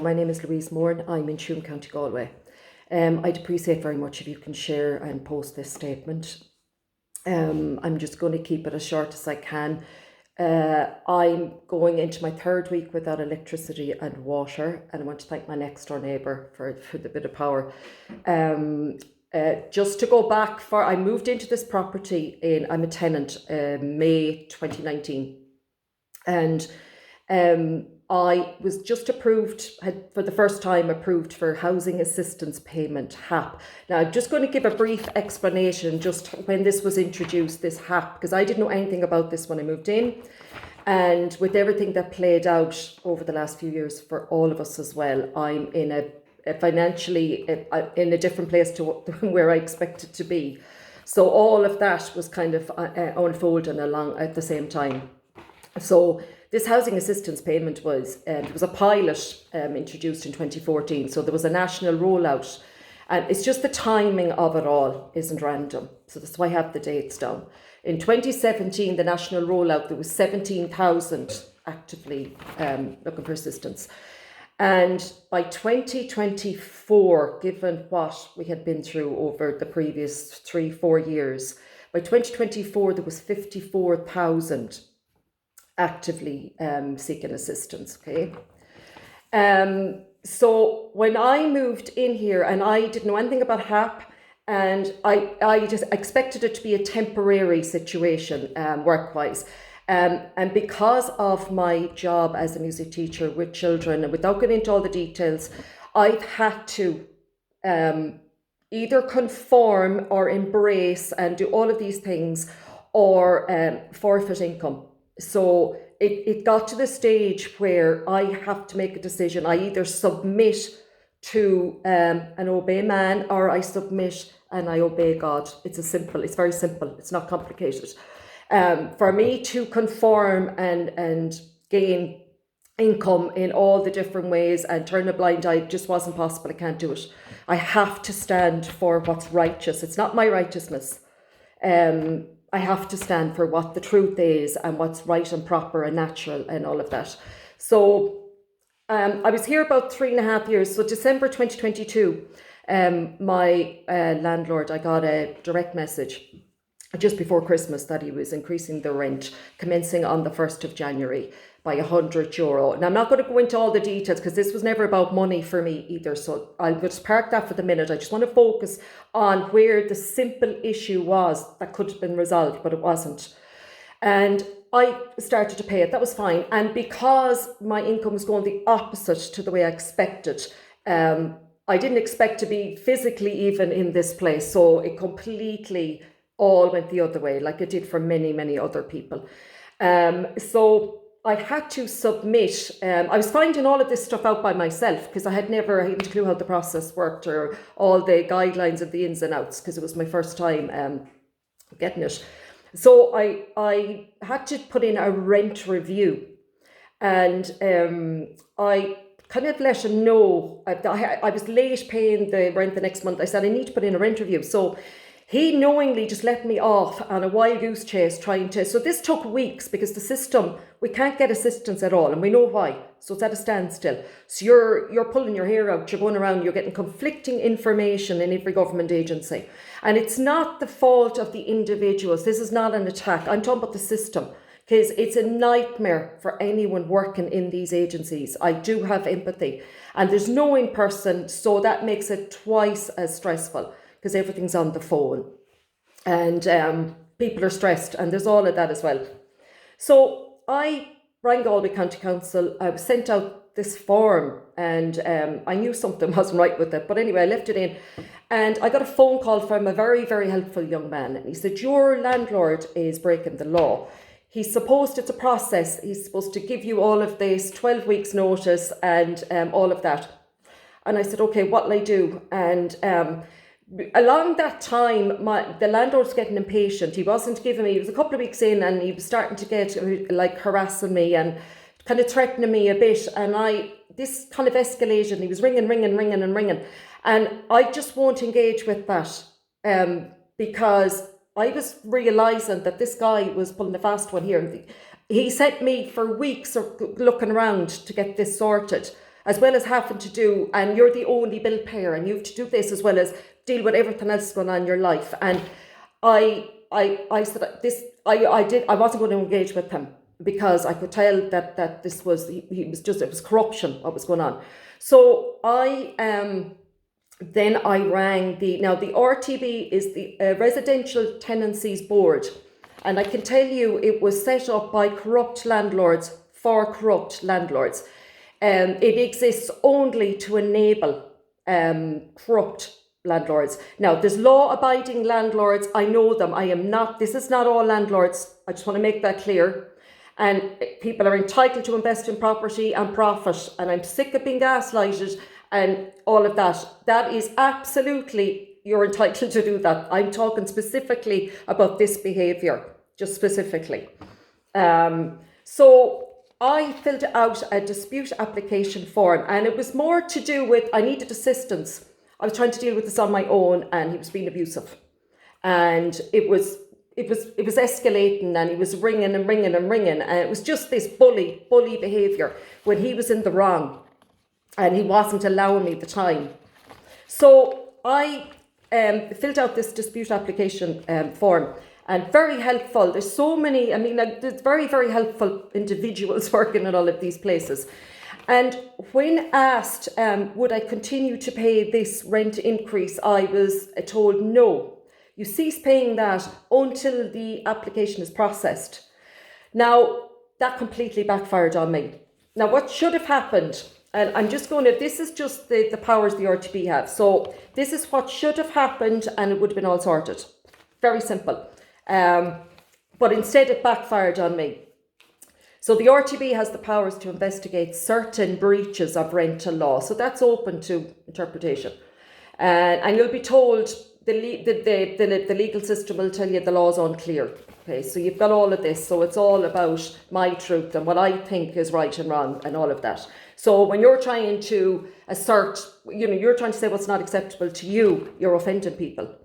My name is Louise Moore and I'm in Tuam, County Galway. I'd appreciate very much if you can share and post this statement. I'm just going to keep it as short as I can. I'm going into my third week without electricity and water, and I want to thank my next door neighbour for the bit of power. Just to go back, I moved into this property I'm a tenant, May 2019, and I was just had for the first time approved for housing assistance payment, HAP. Now I'm just going to give a brief explanation just when this was introduced, this HAP, because I didn't know anything about this when I moved in, and with everything that played out over the last few years for all of us as well, I'm in a financially in a different place to where I expected to be. So all of that was kind of unfolding along at the same time. So this housing assistance payment was a pilot introduced in 2014. So there was a national rollout, and it's just the timing of it all isn't random. So that's why I have the dates down. In 2017, the national rollout, there was 17,000 actively looking for assistance. And by 2024, given what we had been through over the previous 3-4 years, by 2024, there was 54,000 actively seeking assistance, okay? So when I moved in here, and I didn't know anything about HAP, and I just expected it to be a temporary situation work-wise. And because of my job as a music teacher with children, and without getting into all the details, I've had to either conform or embrace and do all of these things, or forfeit income. So it got to the stage where I have to make a decision. I either submit to and obey man, or I submit and I obey God. It's very simple. It's not complicated. For me to conform and gain income in all the different ways and turn a blind eye just wasn't possible. I can't do it. I have to stand for what's righteous. It's not my righteousness. I have to stand for what the truth is and what's right and proper and natural and all of that. So I was here about 3.5 years. So December 2022, my landlord, I got a direct message just before Christmas that he was increasing the rent commencing on the 1st of January by €100. And I'm not going to go into all the details because this was never about money for me either. So I'll just park that for the minute. I just want to focus on where the simple issue was that could have been resolved, but it wasn't. And I started to pay it. That was fine. And because my income was going the opposite to the way I expected, I didn't expect to be physically even in this place. So it completely all went the other way, like it did for many, many other people. So I had to submit. I was finding all of this stuff out by myself because I had never had a clue how the process worked or all the guidelines of the ins and outs, because it was my first time getting it. So I had to put in a rent review, and I kind of let him know. I was late paying the rent the next month. I said I need to put in a rent review. So he knowingly just let me off on a wild goose chase trying to. So this took weeks because the system, we can't get assistance at all, and we know why. So it's at a standstill. So you're pulling your hair out, you're going around, you're getting conflicting information in every government agency. And it's not the fault of the individuals. This is not an attack. I'm talking about the system, because it's a nightmare for anyone working in these agencies. I do have empathy. And there's no in person, so that makes it twice as stressful, because everything's on the phone and people are stressed, and there's all of that as well. So I rang Galway County Council. I was sent out this form, and I knew something wasn't right with it. But anyway, I left it in, and I got a phone call from a very, very helpful young man. And he said, your landlord is breaking the law. It's a process. He's supposed to give you all of this, 12 weeks notice and all of that. And I said, okay, what'll I do? And along that time, the landlord was getting impatient. He wasn't giving me, it was a couple of weeks in, and he was starting to get like harassing me and kind of threatening me a bit. And this kind of escalated. He was ringing. And I just won't engage with that because I was realising that this guy was pulling a fast one here. He sent me for weeks looking around to get this sorted. as well as having to do, and you're the only bill payer, and you have to do this as well as deal with everything else going on in your life. And I said this, I wasn't going to engage with him because I could tell that this was, he was just, it was corruption what was going on. So then I rang the RTB is the Residential Tenancies Board. And I can tell you it was set up by corrupt landlords for corrupt landlords. It exists only to enable corrupt landlords. Now, there's law-abiding landlords. I know them. This is not all landlords. I just want to make that clear. And people are entitled to invest in property and profit. And I'm sick of being gaslighted and all of that. That is absolutely, you're entitled to do that. I'm talking specifically about this behaviour, just specifically. So I filled out a dispute application form, and it was more to do with, I needed assistance. I was trying to deal with this on my own, and he was being abusive. And it was escalating, and he was ringing, and it was just this bully behaviour when he was in the wrong. And he wasn't allowing me the time. So I filled out this dispute application form, and very helpful. There's so many, there's very, very helpful individuals working at all of these places. And when asked, would I continue to pay this rent increase, I was told no. You cease paying that until the application is processed. Now, that completely backfired on me. Now, what should have happened, and I'm just going to, this is just the powers the RTB have. So this is what should have happened, and it would have been all sorted. Very simple. But instead it backfired on me. So the RTB has the powers to investigate certain breaches of rental law. So that's open to interpretation. And you'll be told, the legal system will tell you the law's unclear. Okay, so you've got all of this. So it's all about my truth and what I think is right and wrong and all of that. So when you're trying to assert, you're trying to say what's not acceptable to you, you're offending people.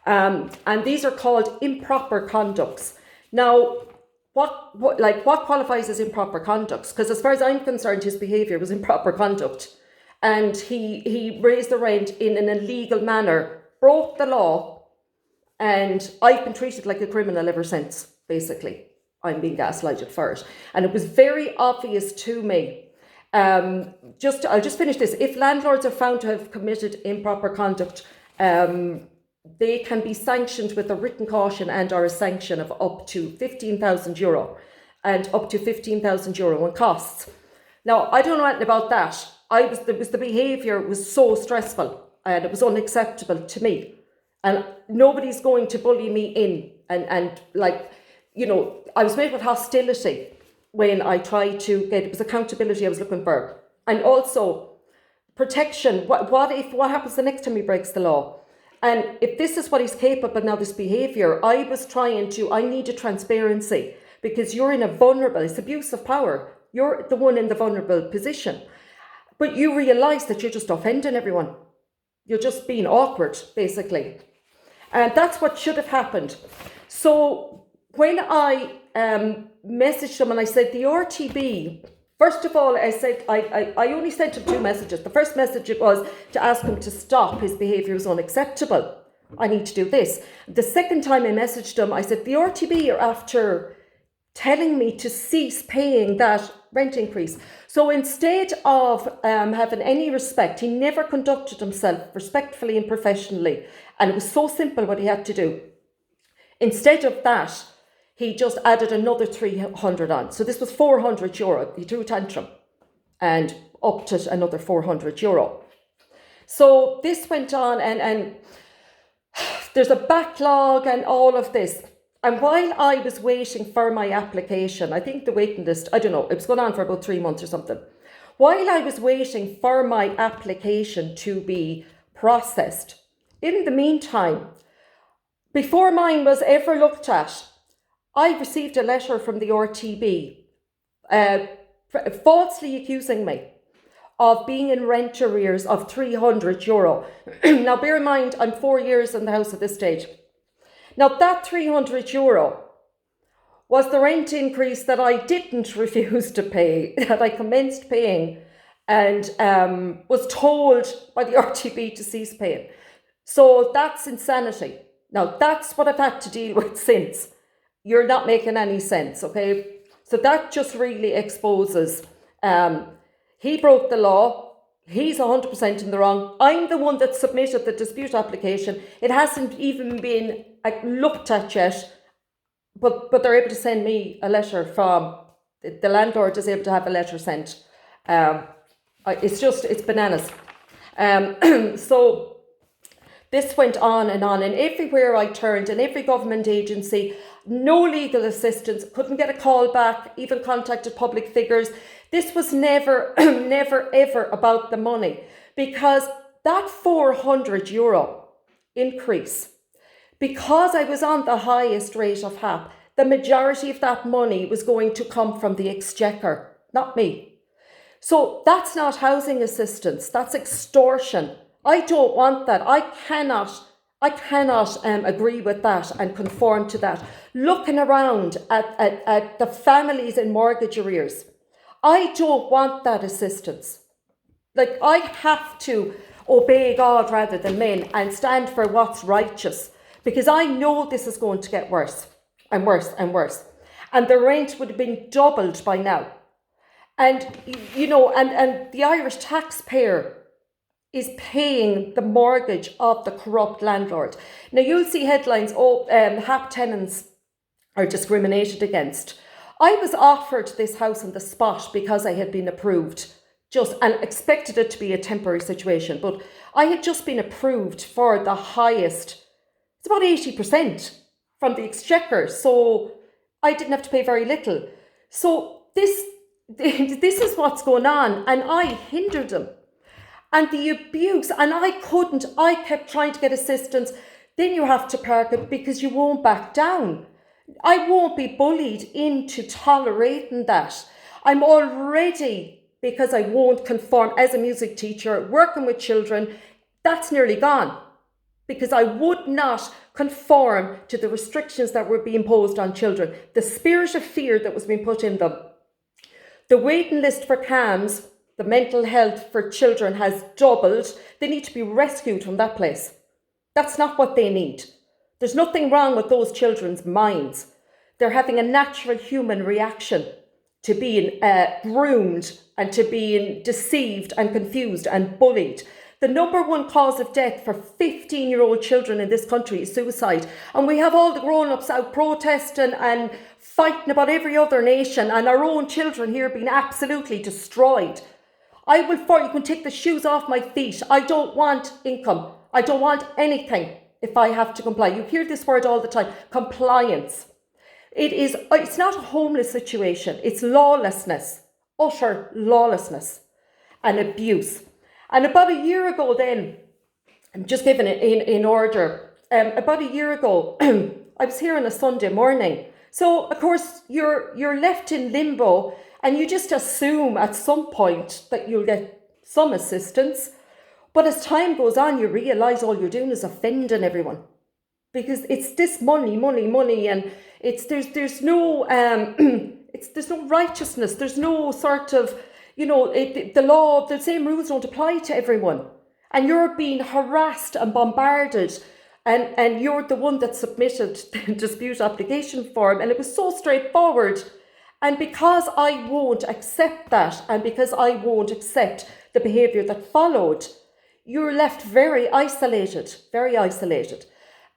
And these are called improper conducts. Now, what qualifies as improper conducts? Because as far as I'm concerned, his behaviour was improper conduct. And he raised the rent in an illegal manner, broke the law, and I've been treated like a criminal ever since, basically. I'm being gaslighted for it. And it was very obvious to me. I'll just finish this. If landlords are found to have committed improper conduct, they can be sanctioned with a written caution and or a sanction of up to €15,000 and up to €15,000 in costs. Now, I don't know anything about that. The behaviour was so stressful and it was unacceptable to me. And nobody's going to bully me in and I was met with hostility when I tried to get, it was accountability I was looking for. And also protection. What happens the next time he breaks the law? And if this is what he's capable of now, this behaviour, I needed transparency, because you're in a vulnerable, it's abuse of power. You're the one in the vulnerable position. But you realise that you're just offending everyone. You're just being awkward, basically. And that's what should have happened. So when I messaged him and I said, the RTB, first of all, I said, I only sent him 2 messages. The first message was to ask him to stop. His behaviour is unacceptable. I need to do this. The second time I messaged him, I said, the RTB are after telling me to cease paying that rent increase. So instead of having any respect, he never conducted himself respectfully and professionally. And it was so simple what he had to do. Instead of that, he just added another 300 on. So this was €400. He threw a tantrum and upped it another €400. So this went on and there's a backlog and all of this. And while I was waiting for my application, I think the waiting list, I don't know, it was going on for about 3 months or something. While I was waiting for my application to be processed, in the meantime, before mine was ever looked at, I received a letter from the RTB falsely accusing me of being in rent arrears of €300. Now, bear in mind, I'm 4 years in the house at this stage. Now, that €300 was the rent increase that I didn't refuse to pay, that I commenced paying and was told by the RTB to cease paying. So that's insanity. Now, that's what I've had to deal with since. You're not making any sense, okay? So that just really exposes he broke the law. He's 100% in the wrong. I'm the one that submitted the dispute application. It hasn't even been looked at yet, but they're able to send me a letter from, the landlord is able to have a letter sent. It's bananas. So this went on, and everywhere I turned, in every government agency, no legal assistance, couldn't get a call back, even contacted public figures. This was never, never, ever about the money, because that €400 increase, because I was on the highest rate of HAP, the majority of that money was going to come from the Exchequer, not me. So that's not housing assistance, that's extortion. I don't want that. I cannot agree with that and conform to that. Looking around at the families in mortgage arrears, I don't want that assistance. Like, I have to obey God rather than men and stand for what's righteous, because I know this is going to get worse and worse and worse. And the rent would have been doubled by now. And, and the Irish taxpayer is paying the mortgage of the corrupt landlord. Now, you'll see headlines, HAP tenants are discriminated against. I was offered this house on the spot because I had been approved, and expected it to be a temporary situation, but I had just been approved for the highest, it's about 80% from the Exchequer, so I didn't have to pay very little. So this is what's going on, and I hindered them. And the abuse, and I kept trying to get assistance. Then you have to park it because you won't back down. I won't be bullied into tolerating that. I'm already, because I won't conform as a music teacher, working with children, that's nearly gone. Because I would not conform to the restrictions that were being imposed on children. The spirit of fear that was being put in them. The waiting list for CAMS, the mental health for children, has doubled. They need to be rescued from that place. That's not what they need. There's nothing wrong with those children's minds. They're having a natural human reaction to being groomed and to being deceived and confused and bullied. The number one cause of death for 15-year-old children in this country is suicide. And we have all the grown-ups out protesting and fighting about every other nation, and our own children here being absolutely destroyed. You can take the shoes off my feet. I don't want income. I don't want anything if I have to comply. You hear this word all the time, compliance. It's not a homeless situation. It's lawlessness, utter lawlessness and abuse. And about a year ago then, I'm just giving it in order. About a year ago, I was here on a Sunday morning. So, of course, you're left in limbo, and you just assume at some point that you'll get some assistance. But as time goes on, you realise all you're doing is offending everyone. Because it's this money, and there's no righteousness. There's no sort of, the law, the same rules don't apply to everyone. And you're being harassed and bombarded, and you're the one that submitted the dispute application form, and it was so straightforward. And because I won't accept that, and because I won't accept the behaviour that followed, you're left very isolated, very isolated.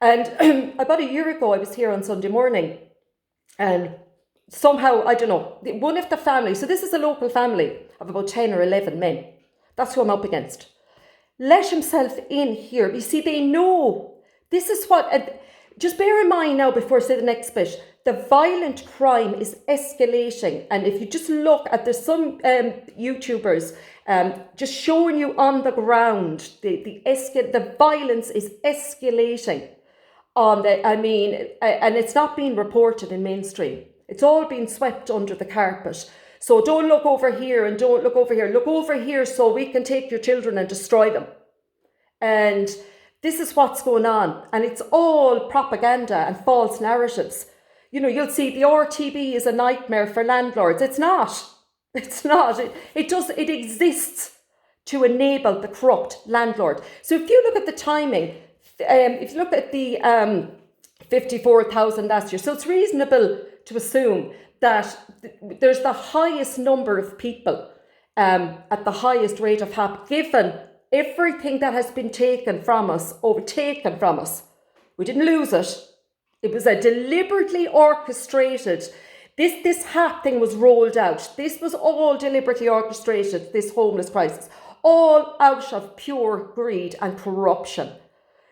And about a year ago, I was here on Sunday morning, and somehow, I don't know, one of the families, so this is a local family of about 10 or 11 men. That's who I'm up against. Let himself in here. You see, they know. This is what, just bear in mind now before I say the next bit, the violent crime is escalating. And if you just look at, there's some YouTubers just showing you on the ground, the violence is escalating. And it's not being reported in mainstream. It's all being swept under the carpet. So don't look over here and don't look over here. Look over here so we can take your children and destroy them. And this is what's going on. And it's all propaganda and false narratives. You'll see the RTB is a nightmare for landlords. It's not. It's not. It exists to enable the corrupt landlord. So if you look at the timing, if you look at the 54,000 last year, so it's reasonable to assume that there's the highest number of people at the highest rate of HAP, given everything that has been taken from us, overtaken from us. We didn't lose it. It was a deliberately orchestrated. This HAP thing was rolled out. This was all deliberately orchestrated, this homeless crisis, all out of pure greed and corruption.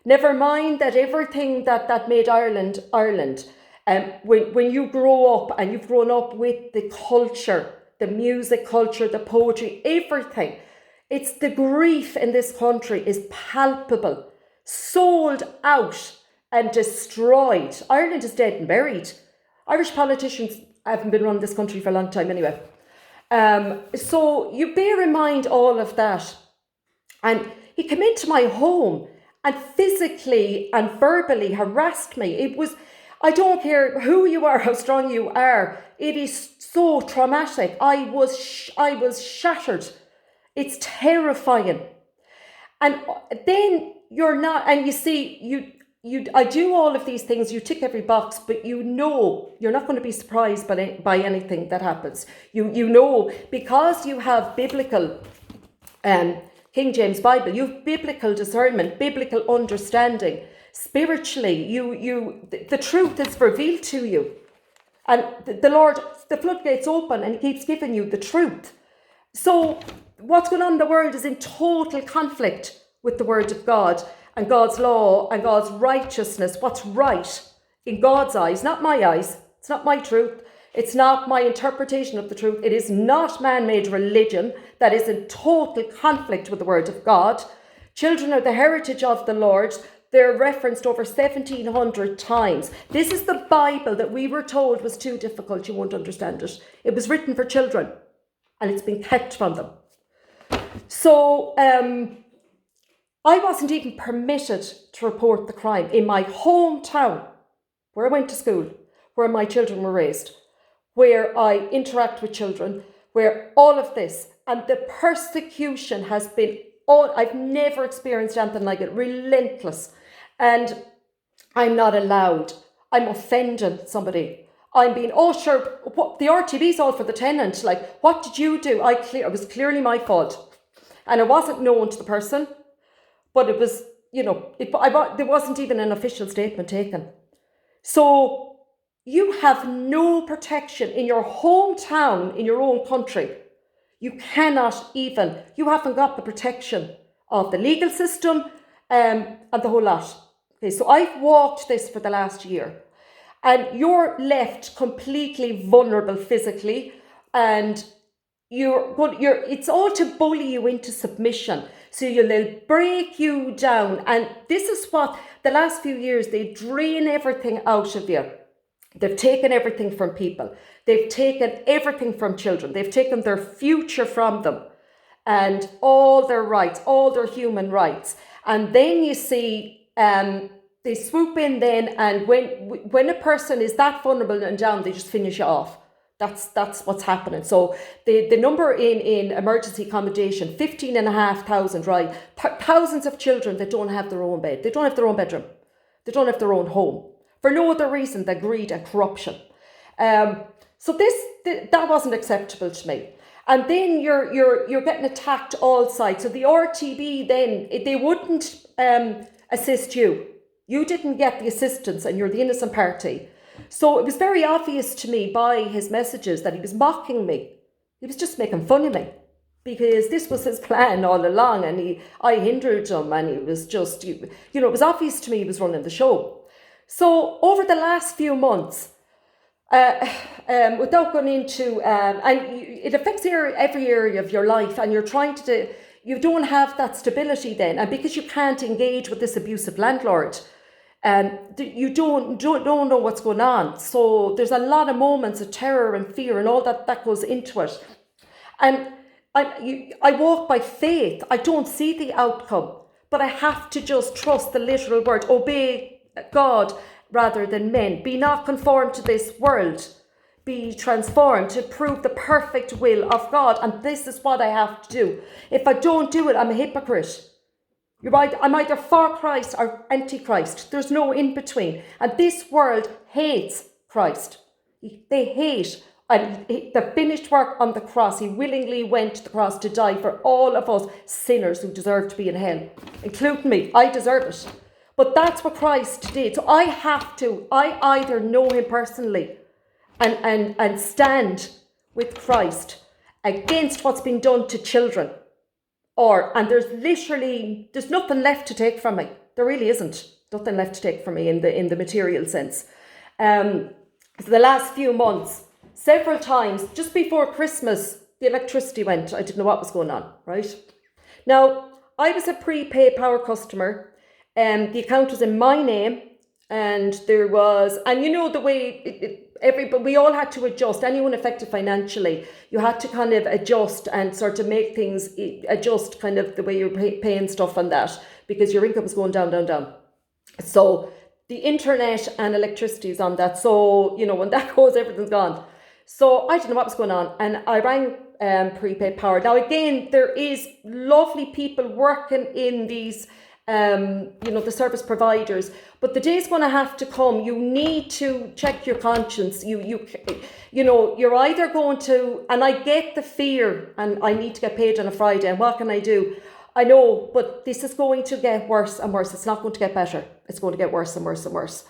Never mind that everything that made Ireland, when you grow up and you've grown up with the culture, the music culture, the poetry, everything, it's the grief in this country is palpable, sold out and destroyed. Ireland is dead and buried. Irish politicians haven't been running this country for a long time anyway. So you bear in mind all of that. And he came into my home and physically and verbally harassed me. It was, I don't care who you are, how strong you are, it is so traumatic. I was shattered. It's terrifying. And then you're not, and you see, I do all of these things, you tick every box, but you know you're not going to be surprised by anything that happens. You know, because you have biblical King James Bible, you have biblical discernment, biblical understanding. Spiritually, the truth is revealed to you. And the Lord, the floodgates open and he keeps giving you the truth. So what's going on in the world is in total conflict with the word of God and God's law and God's righteousness, what's right in God's eyes, not my eyes. It's not my truth. It's not my interpretation of the truth. It is not man-made religion that is in total conflict with the word of God. Children are the heritage of the Lord. They're referenced over 1,700 times. This is the Bible that we were told was too difficult. You won't understand it. It was written for children and it's been kept from them. So I wasn't even permitted to report the crime in my hometown, where I went to school, where my children were raised, where I interact with children, where all of this and the persecution has been I've never experienced anything like it, relentless. And I'm not allowed. I'm offending somebody. I'm being, sure, the RTB's all for the tenant. Like, what did you do? It was clearly my fault. And it wasn't known to the person, but it was, there wasn't even an official statement taken. So you have no protection in your hometown, in your own country. You haven't got the protection of the legal system and the whole lot. Okay, so I've walked this for the last year and you're left completely vulnerable physically and it's all to bully you into submission. So they'll break you down. And this is what the last few years, they drain everything out of you. They've taken everything from people. They've taken everything from children. They've taken their future from them and all their rights, all their human rights. And then you see they swoop in then, and when a person is that vulnerable and down, they just finish you off. That's what's happening. So the number in emergency accommodation, 15,500, right? Thousands of children that don't have their own bed. They don't have their own bedroom. They don't have their own home. For no other reason than greed and corruption. So that wasn't acceptable to me. And then you're getting attacked all sides. So the RTB then, they wouldn't assist you. You didn't get the assistance and you're the innocent party. So it was very obvious to me by his messages that he was mocking me. He was just making fun of me because this was his plan all along, and I hindered him, and he was just, it was obvious to me he was running the show. So over the last few months, without going into, and it affects every area of your life, and you're trying you don't have that stability then, and because you can't engage with this abusive landlord, you don't know what's going on. So there's a lot of moments of terror and fear and all that goes into it. And I walk by faith. I don't see the outcome, but I have to just trust the literal word. Obey God rather than men. Be not conformed to this world. be transformed, to prove the perfect will of God. And this is what I have to do. If I don't do it, I'm a hypocrite. You're right, I'm either for Christ or anti-Christ. There's no in between. And this world hates Christ. They hate and the finished work on the cross. He willingly went to the cross to die for all of us sinners who deserve to be in hell, including me. I deserve it. But that's what Christ did. So I either know him personally and stand with Christ against what's been done to children. And there's nothing left to take from me. There really isn't. Nothing left to take from me in the material sense. So the last few months, several times, just before Christmas, the electricity went. I didn't know what was going on, right? Now, I was a prepaid power customer. The account was in my name, and the way we all had to adjust. Anyone affected financially, you had to kind of adjust and sort of make things adjust, kind of the way you're paying stuff on that, because your income was going down, down, down. So the internet and electricity is on that. So when that goes, everything's gone. So I didn't know what was going on, and I rang prepaid power. Now again, there is lovely people working in these. The service providers, but the day's going to have to come. You need to check your conscience. You're either going to, and I get the fear, and I need to get paid on a Friday, and what can I do? I know, but this is going to get worse and worse. It's not going to get better. It's going to get worse and worse and worse.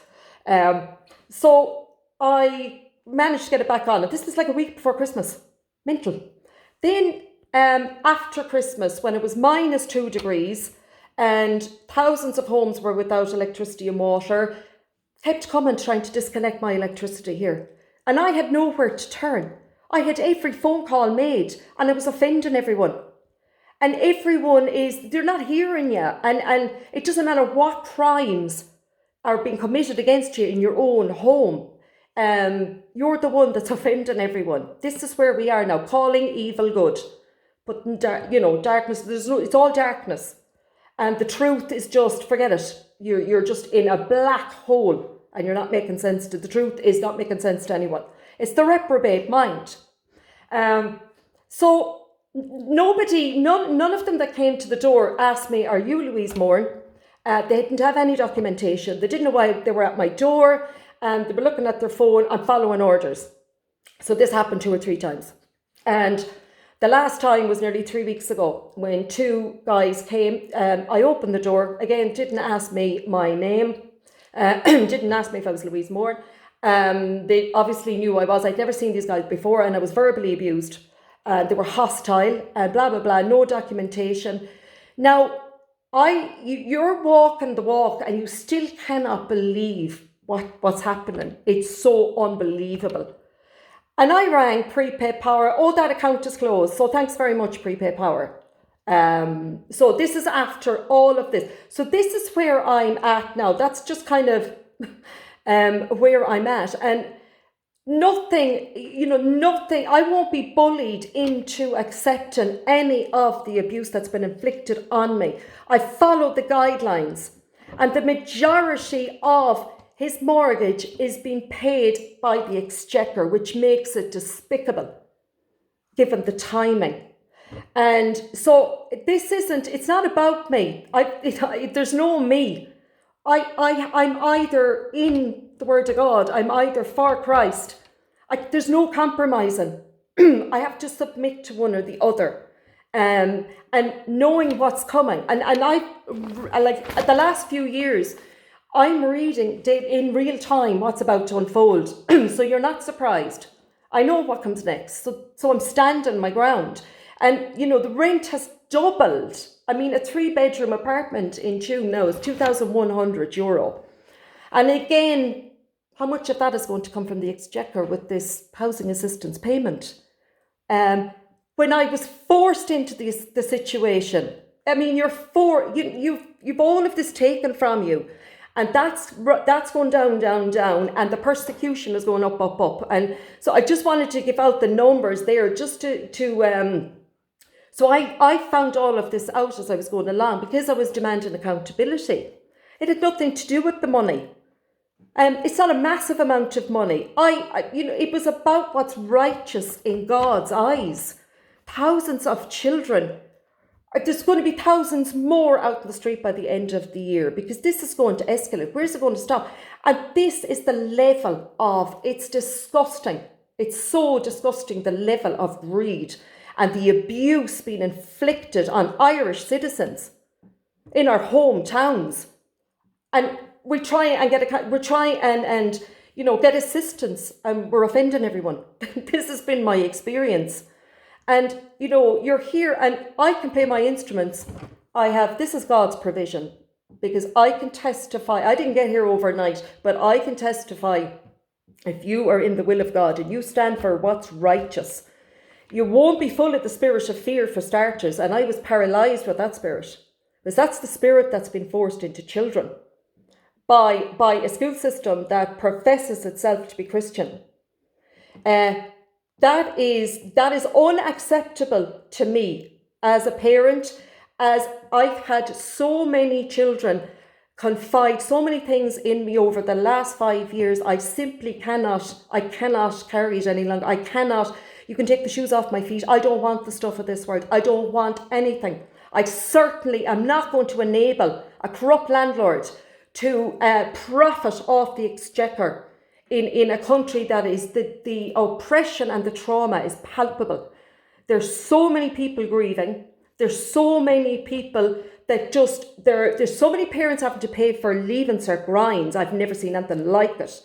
So I managed to get it back on. This was like a week before Christmas. Mental. Then after Christmas, when it was -2 degrees, and thousands of homes were without electricity and water, kept coming trying to disconnect my electricity here. And I had nowhere to turn. I had every phone call made, and I was offending everyone. And everyone they're not hearing you. And it doesn't matter what crimes are being committed against you in your own home. You're the one that's offending everyone. This is where we are now, calling evil good. But, darkness, it's all darkness. And the truth is just, forget it. You're just in a black hole, and you're not making sense to the truth is not making sense to anyone. It's the reprobate mind. So none of them that came to the door asked me, "Are you Louise Moran?" They didn't have any documentation. They didn't know why they were at my door, and they were looking at their phone and following orders. So this happened 2 or 3 times. And the last time was nearly 3 weeks ago when 2 guys came. I opened the door. Again, didn't ask me my name. Didn't ask me if I was Louise Moore. They obviously knew I was. I'd never seen these guys before, and I was verbally abused. They were hostile, blah, blah, blah, no documentation. Now, you're walking the walk, and you still cannot believe what's happening. It's so unbelievable. And I rang prepaid power. Oh, that account is closed. So thanks very much, prepaid power. So this is after all of this. So this is where I'm at now. That's just kind of where I'm at. And nothing, I won't be bullied into accepting any of the abuse that's been inflicted on me. I followed the guidelines, and the majority of his mortgage is being paid by the Exchequer, which makes it despicable, given the timing. And so it's not about me. There's no me. I'm either in the Word of God, I'm either for Christ. There's no compromising. I have to submit to one or the other. And knowing what's coming. And I like the last few years, I'm reading in real time what's about to unfold. So you're not surprised. I know what comes next. So I'm standing my ground. And, the rent has doubled. I mean, a 3-bedroom apartment in June now is €2,100. And again, how much of that is going to come from the Exchequer with this housing assistance payment? When I was forced into the situation, I mean, you've all of this taken from you. And that's going down, down, down, and the persecution is going up, up, up. And so I just wanted to give out the numbers there, just so I found all of this out as I was going along, because I was demanding accountability. It had nothing to do with the money. It's not a massive amount of money. It was about what's righteous in God's eyes. Thousands of children. There's going to be thousands more out in the street by the end of the year, because this is going to escalate. Where's it going to stop? And this is the level of, it's disgusting. It's so disgusting, the level of greed and the abuse being inflicted on Irish citizens in our hometowns. And we try and get get assistance, and we're offending everyone. This has been my experience. And, you're here and I can play my instruments. This is God's provision, because I can testify. I didn't get here overnight, but I can testify, if you are in the will of God and you stand for what's righteous, you won't be full of the spirit of fear, for starters. And I was paralysed with that spirit, because that's the spirit that's been forced into children by a school system that professes itself to be Christian. That is unacceptable to me as a parent, as I've had so many children confide so many things in me over the last 5 years. I simply cannot carry it any longer. You can take the shoes off my feet. I don't want the stuff of this world. I don't want anything. I certainly am not going to enable a corrupt landlord to profit off the exchequer in a country that is the oppression and the trauma is palpable. There's so many people grieving. There's so many people that there's so many parents having to pay for leaving cert grinds. I've never seen anything like it.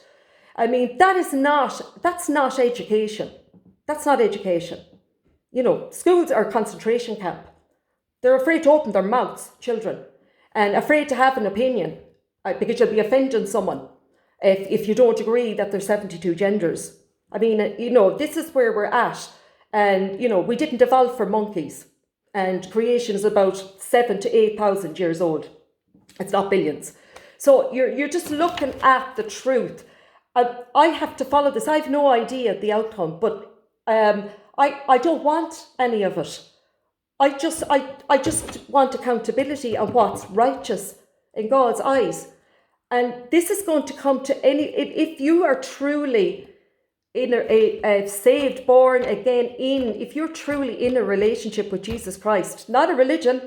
I mean, that's not education. That's not education. Schools are a concentration camp. They're afraid to open their mouths, children, and afraid to have an opinion, because you'll be offending someone if you don't agree that there's 72 genders. I mean, this is where we're at. And, we didn't evolve for monkeys. And creation is about 7,000 to 8,000 years old. It's not billions. So you're just looking at the truth. I have to follow this. I have no idea the outcome, but I don't want any of it. I just want accountability on what's righteous in God's eyes. And this is going to come to if you are truly in a saved, born again, if you're truly in a relationship with Jesus Christ, not a religion,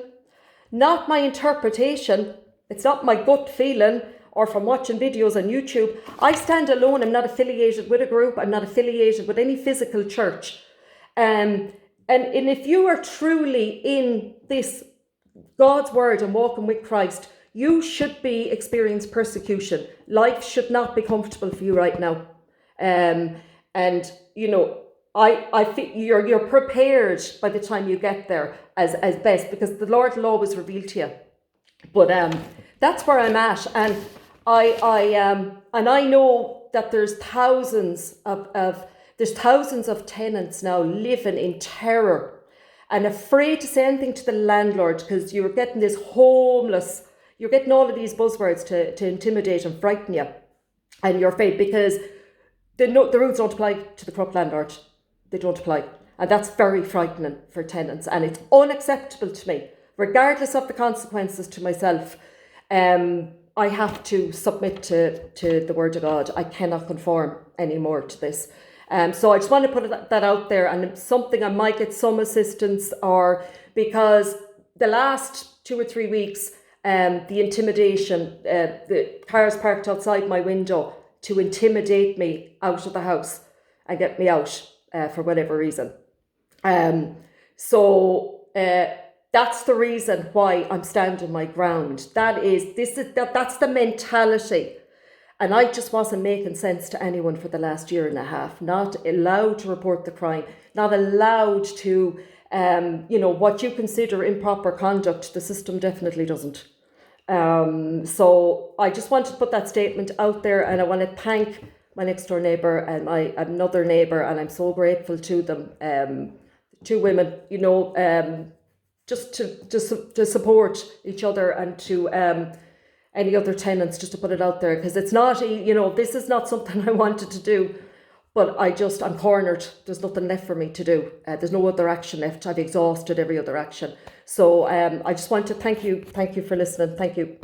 not my interpretation, it's not my gut feeling or from watching videos on YouTube. I stand alone. I'm not affiliated with a group. I'm not affiliated with any physical church. And if you are truly in this God's word and walking with Christ, you should be experiencing persecution. Life should not be comfortable for you right now. I feel you're prepared by the time you get there as best, because the Lord will always reveal to you. But that's where I'm at, and I know that there's thousands of tenants now living in terror and afraid to say anything to the landlord, because you're getting this homeless. You're getting all of these buzzwords to intimidate and frighten you, and you're afraid because the rules don't apply to the corrupt landlord. They don't apply, and that's very frightening for tenants, and it's unacceptable to me, regardless of the consequences to myself. I have to submit to the word of God. I cannot conform anymore to this. So I just want to put that out there, and it's something I might get some assistance, or because the last 2 or 3 weeks, the intimidation, the cars parked outside my window to intimidate me out of the house and get me out for whatever reason. So that's the reason why I'm standing my ground. That's the mentality. And I just wasn't making sense to anyone for the last year and a half. Not allowed to report the crime, not allowed to, what you consider improper conduct, the system definitely doesn't. So I just wanted to put that statement out there, and I want to thank my next door neighbour and my another neighbour, and I'm so grateful to them. 2 women, just to support each other, and to any other tenants, just to put it out there, because it's not, this is not something I wanted to do, but I'm cornered. There's nothing left for me to do. There's no other action left. I've exhausted every other action. So I just want to thank you for listening. Thank you.